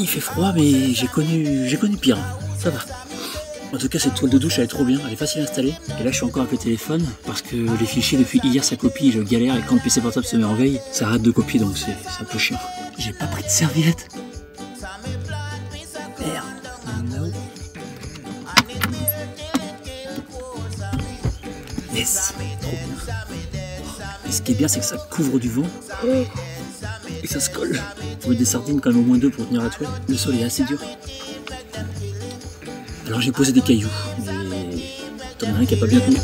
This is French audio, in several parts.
il fait froid, mais j'ai connu pire. Ça va. En tout cas, cette toile de douche, elle est trop bien, elle est facile à installer. Et là, je suis encore avec le téléphone parce que les fichiers depuis hier, ça copie, je galère. Et quand le PC portable se met en veille, ça arrête de copier, donc c'est un peu chiant. J'ai pas pris de serviette. Merde. No. Yes. Trop bien. Et ce qui est bien, c'est que ça couvre du vent. Et ça se colle. Faut mettre des sardines quand même au moins 2 pour tenir la toile. Le sol est assez dur. Alors j'ai posé des cailloux, mais t'en as un qui a pas bien tenu.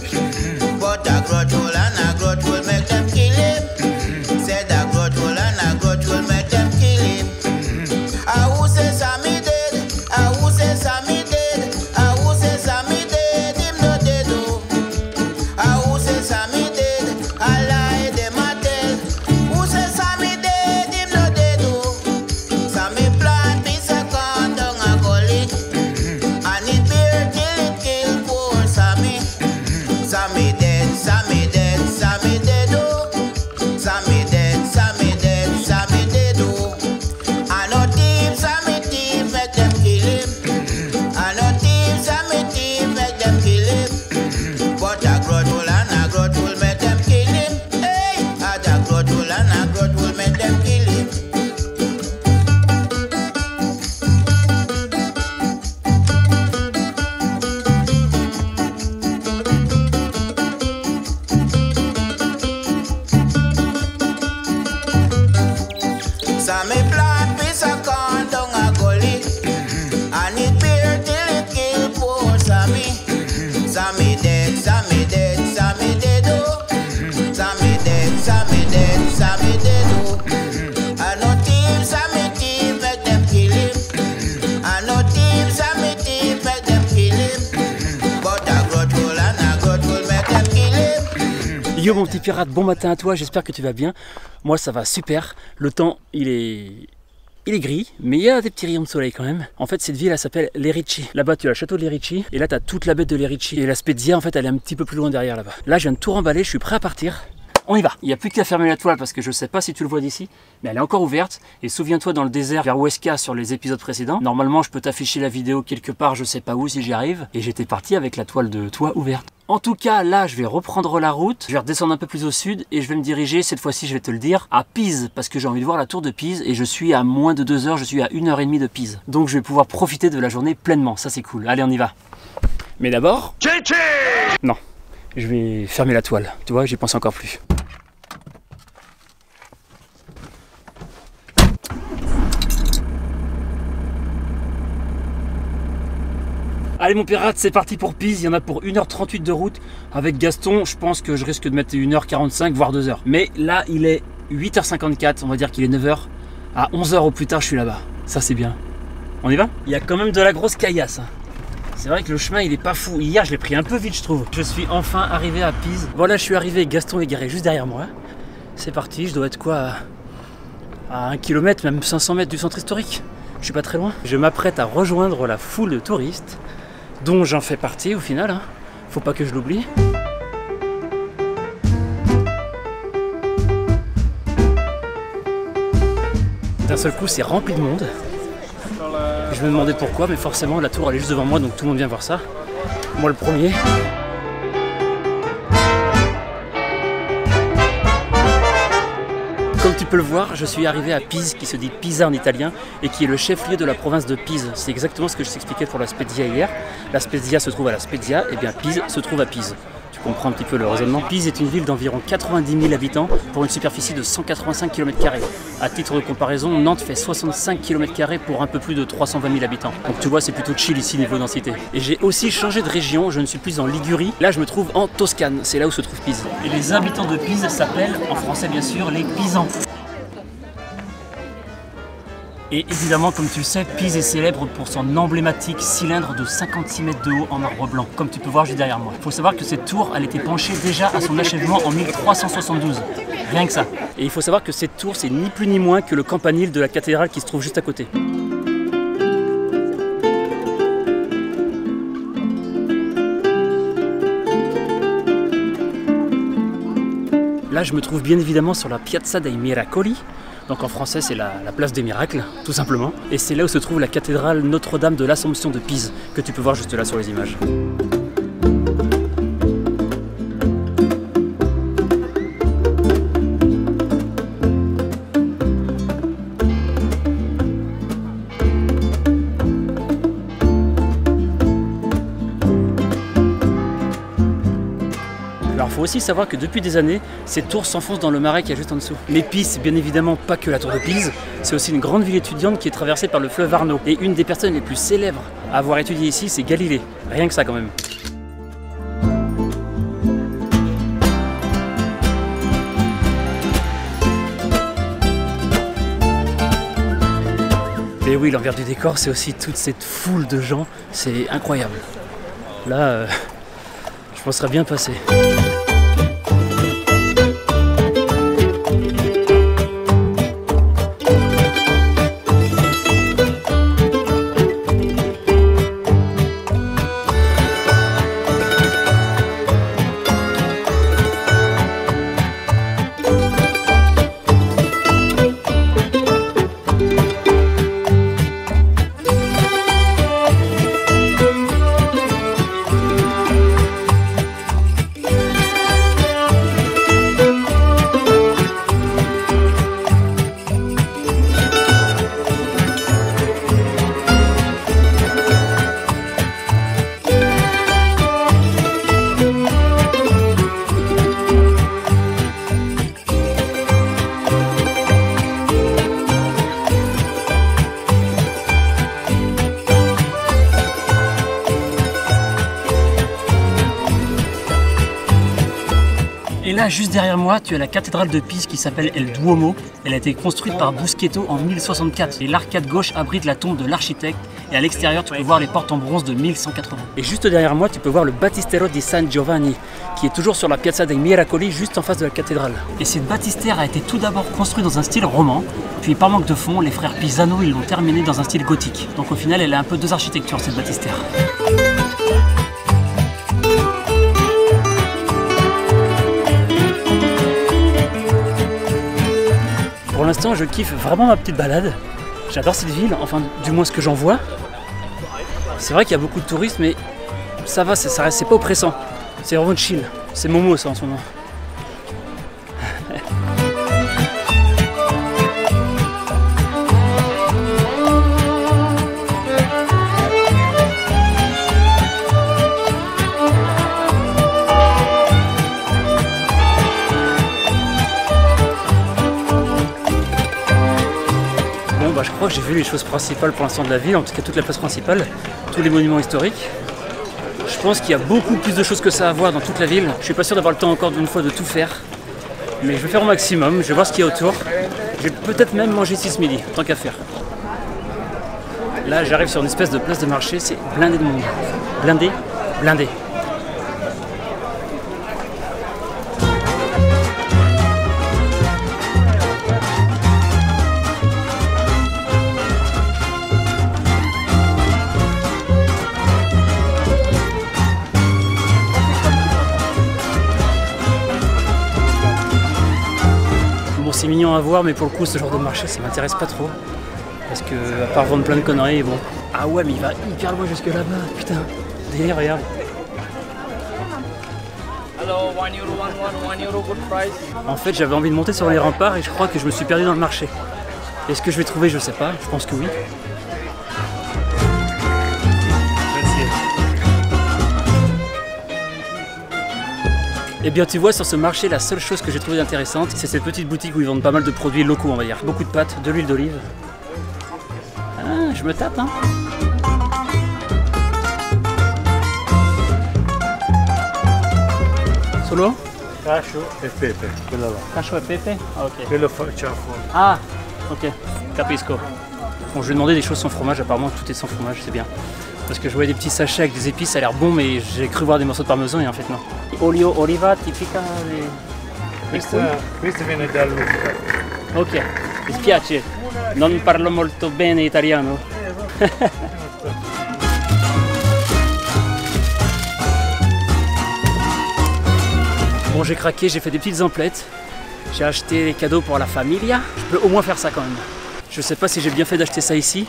Yo mon petit pirate, bon matin à toi, j'espère que tu vas bien. Moi ça va super, le temps il est gris, mais il y a des petits rayons de soleil quand même. En fait cette ville elle s'appelle Lerici. Là-bas tu as le château de Lerici et là tu as toute la baie de Lerici. Et la Spezia en fait elle est un petit peu plus loin derrière là-bas. Là je viens de tout remballer, je suis prêt à partir. On y va. Il n'y a plus qu'à fermer la toile parce que je sais pas si tu le vois d'ici, mais elle est encore ouverte. Et souviens-toi dans le désert vers Huesca sur les épisodes précédents, normalement je peux t'afficher la vidéo quelque part, je sais pas où si j'y arrive. Et j'étais parti avec la toile de toit ouverte. En tout cas, là, je vais reprendre la route, je vais redescendre un peu plus au sud et je vais me diriger, cette fois-ci, je vais te le dire, à Pise, parce que j'ai envie de voir la tour de Pise et je suis à moins de 2 heures, je suis à 1h30 de Pise. Donc je vais pouvoir profiter de la journée pleinement, ça c'est cool. Allez, on y va. Mais d'abord... Non, je vais fermer la toile, tu vois, j'y pense encore plus. Allez mon pirate, c'est parti pour Pise, il y en a pour 1h38 de route. Avec Gaston, je pense que je risque de mettre 1h45, voire 2h. Mais là, il est 8h54, on va dire qu'il est 9h. À 11h au plus tard, je suis là-bas. Ça, c'est bien. On y va? Il y a quand même de la grosse caillasse. C'est vrai que le chemin, il est pas fou. Hier, je l'ai pris un peu vite, je trouve. Je suis enfin arrivé à Pise. Voilà, je suis arrivé, Gaston est garé juste derrière moi. C'est parti, je dois être quoi? À 1 km, même 500 mètres du centre historique. Je suis pas très loin. Je m'apprête à rejoindre la foule de touristes, dont j'en fais partie au final, hein. Faut pas que je l'oublie. D'un seul coup, c'est rempli de monde. Je me demandais pourquoi, mais forcément, la tour elle est juste devant moi, donc tout le monde vient voir ça. Moi le premier. Comme tu peux le voir, je suis arrivé à Pise, qui se dit Pisa en italien, et qui est le chef-lieu de la province de Pise. C'est exactement ce que je t'expliquais pour la Spezia hier. La Spezia se trouve à la Spezia, et bien Pise se trouve à Pise. Tu comprends un petit peu le raisonnement. Pise est une ville d'environ 90 000 habitants pour une superficie de 185 km². À titre de comparaison, Nantes fait 65 km² pour un peu plus de 320 000 habitants. Donc tu vois, c'est plutôt chill ici niveau densité. Et j'ai aussi changé de région, je ne suis plus en Ligurie. Là, je me trouve en Toscane, c'est là où se trouve Pise. Et les habitants de Pise s'appellent, en français bien sûr, les Pisans. Et évidemment, comme tu le sais, Pise est célèbre pour son emblématique cylindre de 56 mètres de haut en marbre blanc, comme tu peux voir juste derrière moi. Il faut savoir que cette tour, elle était penchée déjà à son achèvement en 1372. Rien que ça. Et il faut savoir que cette tour, c'est ni plus ni moins que le campanile de la cathédrale qui se trouve juste à côté. Là, je me trouve bien évidemment sur la Piazza dei Miracoli. Donc en français, c'est la place des miracles, tout simplement. Et c'est là où se trouve la cathédrale Notre-Dame de l'Assomption de Pise, que tu peux voir juste là sur les images. Alors il faut aussi savoir que depuis des années, cette tour s'enfonce dans le marais qui est juste en dessous. Mais Pise, c'est bien évidemment pas que la tour de Pise, c'est aussi une grande ville étudiante qui est traversée par le fleuve Arno. Et une des personnes les plus célèbres à avoir étudié ici, c'est Galilée. Rien que ça quand même. Et oui, l'envers du décor, c'est aussi toute cette foule de gens, c'est incroyable. Là, je m'en serais bien passé. Et là, juste derrière moi, tu as la cathédrale de Pise qui s'appelle El Duomo. Elle a été construite par Busquetto en 1064. Et l'arcade gauche abrite la tombe de l'architecte. Et à l'extérieur, tu peux voir les portes en bronze de 1180. Et juste derrière moi, tu peux voir le Battistero di San Giovanni, qui est toujours sur la Piazza dei Miracoli, juste en face de la cathédrale. Et cette baptistère a été tout d'abord construite dans un style roman. Puis par manque de fonds, les frères Pisano, ils l'ont terminée dans un style gothique. Donc au final, elle a un peu deux architectures, cette baptistère. Pour l'instant, je kiffe vraiment ma petite balade. J'adore cette ville, enfin du moins ce que j'en vois. C'est vrai qu'il y a beaucoup de touristes, mais ça va, c'est pas oppressant. C'est vraiment chill. C'est Momo ça en ce moment. Je crois que j'ai vu les choses principales pour l'instant de la ville, en tout cas toute la place principale, tous les monuments historiques. Je pense qu'il y a beaucoup plus de choses que ça à voir dans toute la ville. Je suis pas sûr d'avoir le temps encore d'une fois de tout faire, mais je vais faire au maximum, je vais voir ce qu'il y a autour. Je vais peut-être même manger ici ce midi, tant qu'à faire. Là j'arrive sur une espèce de place de marché, c'est blindé de monde. Blindé, blindé. C'est mignon à voir, mais pour le coup ce genre de marché ça m'intéresse pas trop, parce que à part vendre plein de conneries, bon. Ah ouais, mais il va hyper loin jusque là-bas, putain, délire, regarde. En fait j'avais envie de monter sur les remparts et je crois que je me suis perdu dans le marché. Est-ce que je vais trouver? Je sais pas, je pense que oui. Et bien tu vois, sur ce marché, la seule chose que j'ai trouvée intéressante, c'est cette petite boutique où ils vendent pas mal de produits locaux, on va dire. Beaucoup de pâtes, de l'huile d'olive. Ah, je me tape, hein. Solo? Cacio e pepe, quella là. Cacio e pepe? Ah, ok. Quello facciamo fuori. Ah, ok, capisco. Bon, je lui ai demandé des choses sans fromage, apparemment tout est sans fromage, c'est bien. Parce que je voyais des petits sachets avec des épices, ça a l'air bon, mais j'ai cru voir des morceaux de parmesan et en fait non. Olio oliva tipica Questo viene da Lucca. Ok, mi spiace, non parlo molto bene italiano. Bon, j'ai craqué, j'ai fait des petites emplettes. J'ai acheté des cadeaux pour la familia. Je peux au moins faire ça quand même. Je sais pas si j'ai bien fait d'acheter ça ici.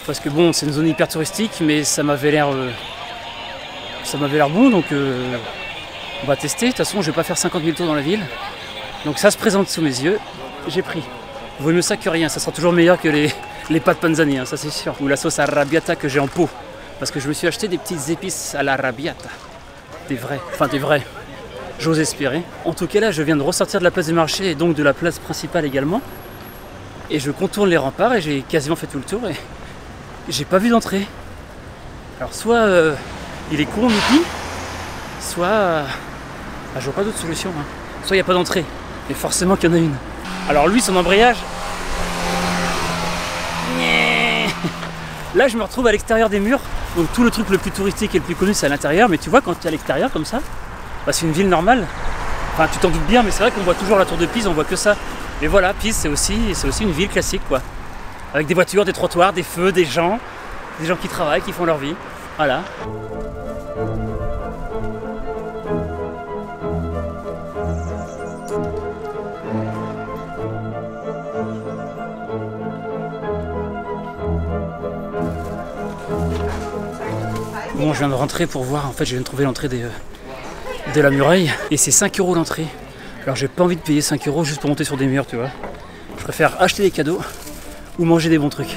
Parce que bon, c'est une zone hyper touristique, mais ça m'avait l'air bon, donc on va tester. De toute façon, je vais pas faire 50 000 tours dans la ville. Donc ça se présente sous mes yeux. J'ai pris. Vaut mieux ça que rien. Ça sera toujours meilleur que les pâtes panzani, hein, ça c'est sûr. Ou la sauce arrabbiata que j'ai en pot. Parce que je me suis acheté des petites épices à l'arrabbiata. Des vrais. Enfin des vrais. J'ose espérer. En tout cas là, je viens de ressortir de la place du marché et donc de la place principale également. Et je contourne les remparts et j'ai quasiment fait tout le tour et j'ai pas vu d'entrée. Alors soit il est con Mickey, soit je vois pas d'autre solution. Hein. Soit il n'y a pas d'entrée, mais forcément qu'il y en a une. Alors lui, son embrayage... Là je me retrouve à l'extérieur des murs. Donc tout le truc le plus touristique et le plus connu c'est à l'intérieur. Mais tu vois quand tu es à l'extérieur comme ça, bah, c'est une ville normale. Enfin tu t'en doutes bien, mais c'est vrai qu'on voit toujours la tour de Pise, on voit que ça. Mais voilà, Pise c'est aussi une ville classique quoi. Avec des voitures, des trottoirs, des feux, des gens qui travaillent, qui font leur vie. Voilà. Bon, je viens de rentrer pour voir, en fait je viens de trouver l'entrée de la muraille et c'est 5 € l'entrée. Alors j'ai pas envie de payer 5 € juste pour monter sur des murs, tu vois. Je préfère acheter des cadeaux ou manger des bons trucs.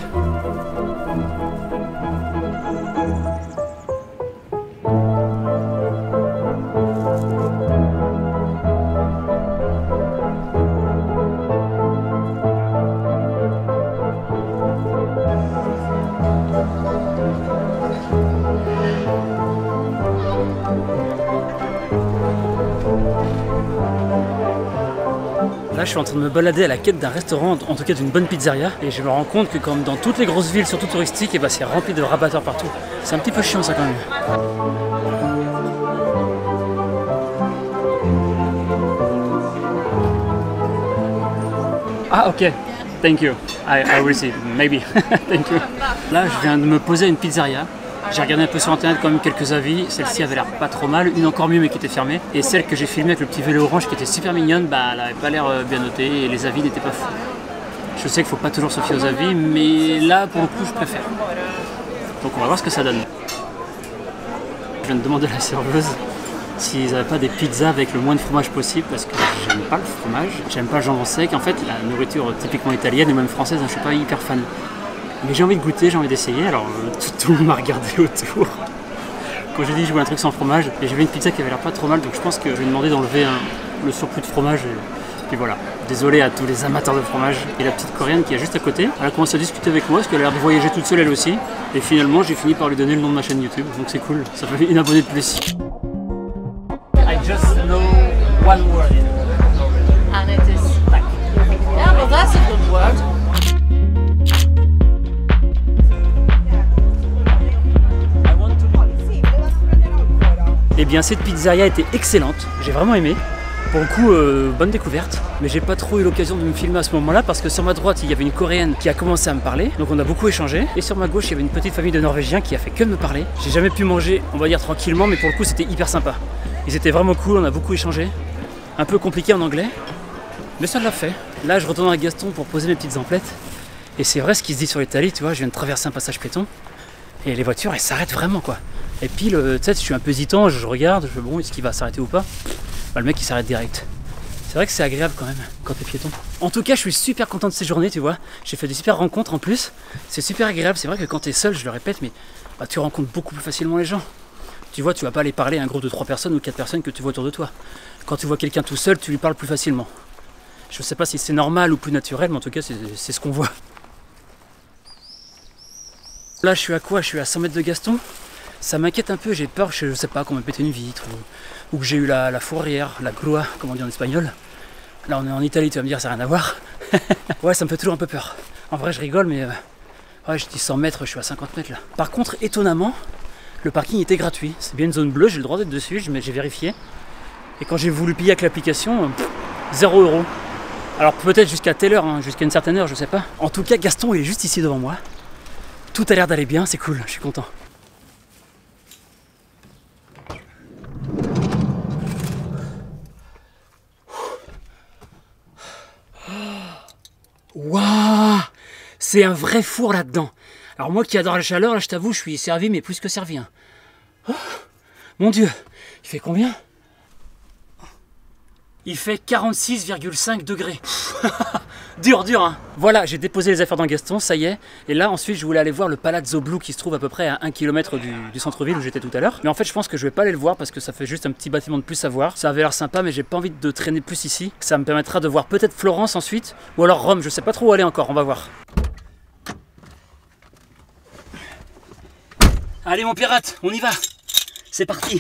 Là, je suis en train de me balader à la quête d'un restaurant, en tout cas d'une bonne pizzeria, et je me rends compte que comme dans toutes les grosses villes, surtout touristiques, et bah, c'est rempli de rabatteurs partout. C'est un petit peu chiant ça quand même. Ah ok, thank you. I will see, maybe. Thank you. Là, je viens de me poser à une pizzeria. J'ai regardé un peu sur internet quand même quelques avis, celle-ci avait l'air pas trop mal, une encore mieux mais qui était fermée. Et celle que j'ai filmée avec le petit vélo orange qui était super mignonne, bah elle avait pas l'air bien notée et les avis n'étaient pas fous. Je sais qu'il faut pas toujours se fier aux avis, mais là pour le coup je préfère. Donc on va voir ce que ça donne. Je viens de demander à la serveuse s'ils n'avaient pas des pizzas avec le moins de fromage possible parce que j'aime pas le fromage, j'aime pas le jambon sec. En fait la nourriture typiquement italienne et même française, je suis pas hyper fan. Mais j'ai envie de goûter, j'ai envie d'essayer, alors tout le monde m'a regardé autour. Quand j'ai dit je voulais un truc sans fromage, et j'avais une pizza qui avait l'air pas trop mal, donc je pense que je vais demander d'enlever le surplus de fromage. Et puis voilà, désolé à tous les amateurs de fromage. Et la petite coréenne qui est juste à côté, elle a commencé à discuter avec moi parce qu'elle a l'air de voyager toute seule elle aussi. Et finalement j'ai fini par lui donner le nom de ma chaîne YouTube, donc c'est cool, ça fait une abonnée de plus. I just know one word. And it is like, yeah, well that's a good word. Eh bien cette pizzeria était excellente, j'ai vraiment aimé. Pour le coup, bonne découverte, mais j'ai pas trop eu l'occasion de me filmer à ce moment-là parce que sur ma droite il y avait une coréenne qui a commencé à me parler, donc on a beaucoup échangé. Et sur ma gauche il y avait une petite famille de Norvégiens qui a fait que de me parler. J'ai jamais pu manger, on va dire tranquillement, mais pour le coup c'était hyper sympa. Ils étaient vraiment cool, on a beaucoup échangé. Un peu compliqué en anglais, mais ça l'a fait. Là je retourne à Gaston pour poser mes petites emplettes. Et c'est vrai ce qui se dit sur l'Italie, tu vois, je viens de traverser un passage piéton. Et les voitures elles s'arrêtent vraiment quoi. Et puis tu sais, je suis un peu hésitant, je regarde, je fais bon, est-ce qu'il va s'arrêter ou pas? Bah, le mec il s'arrête direct. C'est vrai que c'est agréable quand même quand t'es piéton. En tout cas je suis super content de ces journées, tu vois. J'ai fait des super rencontres en plus. C'est super agréable, c'est vrai que quand t'es seul, je le répète, mais bah, tu rencontres beaucoup plus facilement les gens. Tu vois, tu vas pas aller parler à un groupe de 3 personnes ou 4 personnes que tu vois autour de toi. Quand tu vois quelqu'un tout seul, tu lui parles plus facilement. Je sais pas si c'est normal ou plus naturel, mais en tout cas c'est ce qu'on voit. Là je suis à quoi? Je suis à 100 mètres de Gaston. Ça m'inquiète un peu, j'ai peur, je sais pas, qu'on m'a pété une vitre ou que j'ai eu la fourrière, la grua, comme on dit en espagnol. Là on est en Italie, tu vas me dire ça n'a rien à voir. Ouais, ça me fait toujours un peu peur. En vrai je rigole, mais ouais, je dis 100 mètres, je suis à 50 mètres là. Par contre, étonnamment, le parking était gratuit. C'est bien une zone bleue, j'ai le droit d'être dessus, j'ai vérifié. Et quand j'ai voulu payer avec l'application, 0 €. Alors peut-être jusqu'à telle heure, hein, jusqu'à une certaine heure, je sais pas. En tout cas, Gaston est juste ici devant moi. Tout a l'air d'aller bien, c'est cool, je suis content. Waouh! C'est un vrai four là-dedans. Alors moi qui adore la chaleur, là je t'avoue, je suis servi, mais plus que servi. Hein. Oh, mon Dieu, il fait combien? Il fait 46,5 degrés. Dur, dur, hein. Voilà, j'ai déposé les affaires dans Gaston, ça y est. Et là, ensuite, je voulais aller voir le Palazzo Blu qui se trouve à peu près à 1 km du centre-ville où j'étais tout à l'heure. Mais en fait, je pense que je vais pas aller le voir parce que ça fait juste un petit bâtiment de plus à voir. Ça avait l'air sympa, mais j'ai pas envie de traîner plus ici. Ça me permettra de voir peut-être Florence ensuite, ou alors Rome, je sais pas trop où aller encore, on va voir. Allez mon pirate, on y va. C'est parti.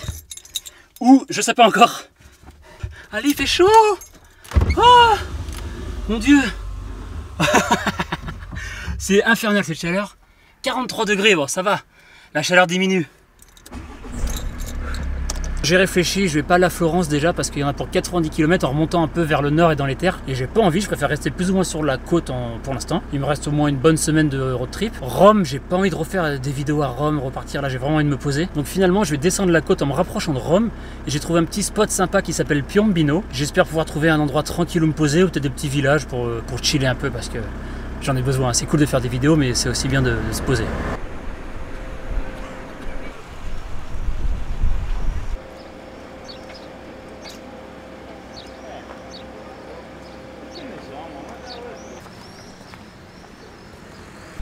Où? Je sais pas encore. Allez, il fait chaud. Oh mon Dieu. C'est infernal cette chaleur. 43 degrés, bon ça va. La chaleur diminue. J'ai réfléchi, je vais pas aller à Florence déjà parce qu'il y en a pour 90 km en remontant un peu vers le nord et dans les terres. Et j'ai pas envie, je préfère rester plus ou moins sur la côte pour l'instant. Il me reste au moins une bonne semaine de road trip. Rome, j'ai pas envie de refaire des vidéos à Rome, repartir là, j'ai vraiment envie de me poser. Donc finalement, je vais descendre la côte en me rapprochant de Rome. Et j'ai trouvé un petit spot sympa qui s'appelle Piombino. J'espère pouvoir trouver un endroit tranquille où me poser ou peut-être des petits villages pour chiller un peu parce que j'en ai besoin. C'est cool de faire des vidéos, mais c'est aussi bien de se poser.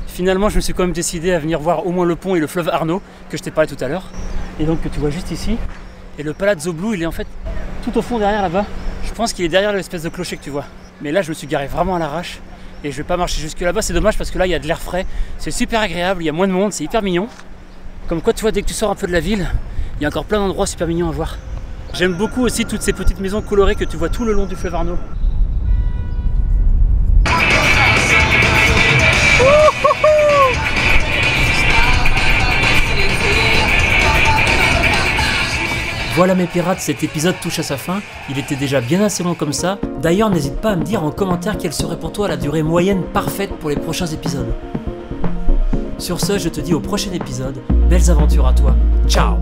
Finalement, je me suis quand même décidé à venir voir au moins le pont et le fleuve Arno, que je t'ai parlé tout à l'heure. Et donc, que tu vois juste ici. Et le Palazzo Blu, il est en fait tout au fond derrière là-bas. Je pense qu'il est derrière l'espèce de clocher que tu vois. Mais là, je me suis garé vraiment à l'arrache. Et je vais pas marcher jusque là-bas, c'est dommage parce que là, il y a de l'air frais. C'est super agréable, il y a moins de monde, c'est hyper mignon. Comme quoi, tu vois, dès que tu sors un peu de la ville, il y a encore plein d'endroits super mignons à voir. J'aime beaucoup aussi toutes ces petites maisons colorées que tu vois tout le long du fleuve Arno. Voilà mes pirates, cet épisode touche à sa fin. Il était déjà bien assez long comme ça. D'ailleurs, n'hésite pas à me dire en commentaire quelle serait pour toi la durée moyenne parfaite pour les prochains épisodes. Sur ce, je te dis au prochain épisode. Belles aventures à toi. Ciao!